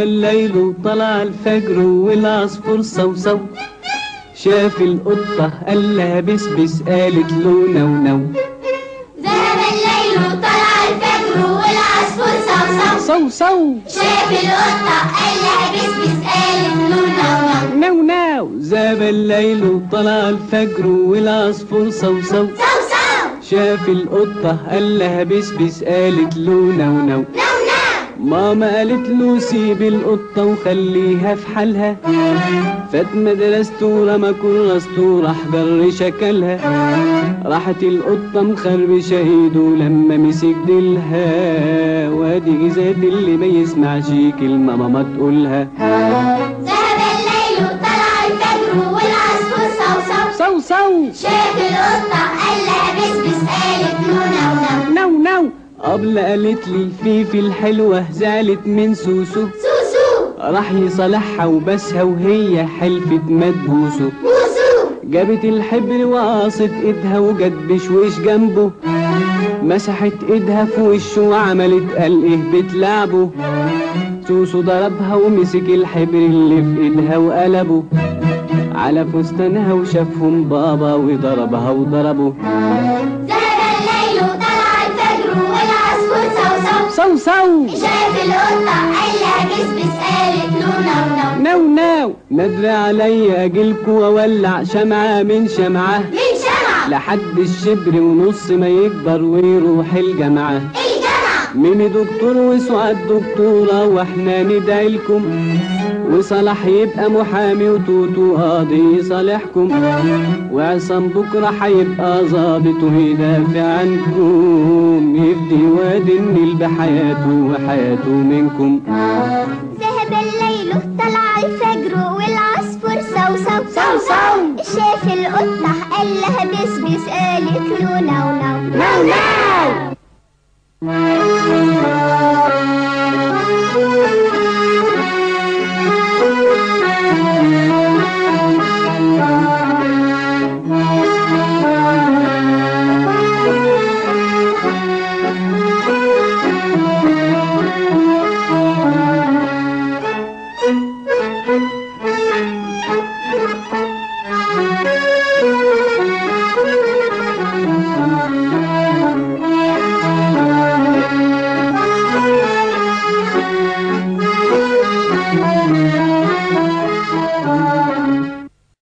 الليل وطلع الفجر والعصفور صوصو. شاف القطة قال لها بسبس قالت له نو نو. ذهب الليل وطلع الفجر والعصفور صوصو. صوصو. شاف القطة قال لها بسبس قالت له نو نو. نو نو. ذهب الليل وطلع الفجر والعصفور صوصو. شاف القطة قال لها بسبس قالت له نو نو. ماما قالت له سيب القطة وخليها في حالها. فات مدرسته ورمى كراسته وراح جر شكلها. راحت القطة مخربشة ايده لما مسك ديلها. وادي جزات اللي ما يسمعش كلمة ماما تقولها. ذهب الليل وطلع الفجر والعصفور صوصو. صوصو. شاف القطة قال لها بسبس قالت له نو نو. نو نو. قبل قالت لي الفيفي الحلوة زعلت من سوسو. راح يصالحها وبسها وهي حلفت ما تبوسه. جابت الحبر وقاصت ايدها وجت بشويش جنبه. مسحت ايدها في وشه وعملت قال ايه بتلعبه. سوسو ضربها ومسك الحبر اللي في ايدها وقلبه على فستانها وشافهم بابا وضربها وضربه. ذهب الليل وطلع الفجر والعصفور صوصو. شاف القطة قال لها بسبس قالت له نو نو. نو نو. ندري عليا اجيلكوا واولع شمعة من شمعة لحد الشبر ونص ما يكبر ويروح الجامعة. ميمي دكتور وسعاد دكتورة واحنا ندعي لكم. وصلاح يبقى محامي وتوتو قاضي يصالحكم. وعصام بكرة هيبقى ظابط ويدافع عنكم. يفدي وادي النيل بحياته وحياته منكم. ذهب الليل طلع الفجر والعصفور صوصو. شاف القطة قال لها بسبس قالت له نو نو.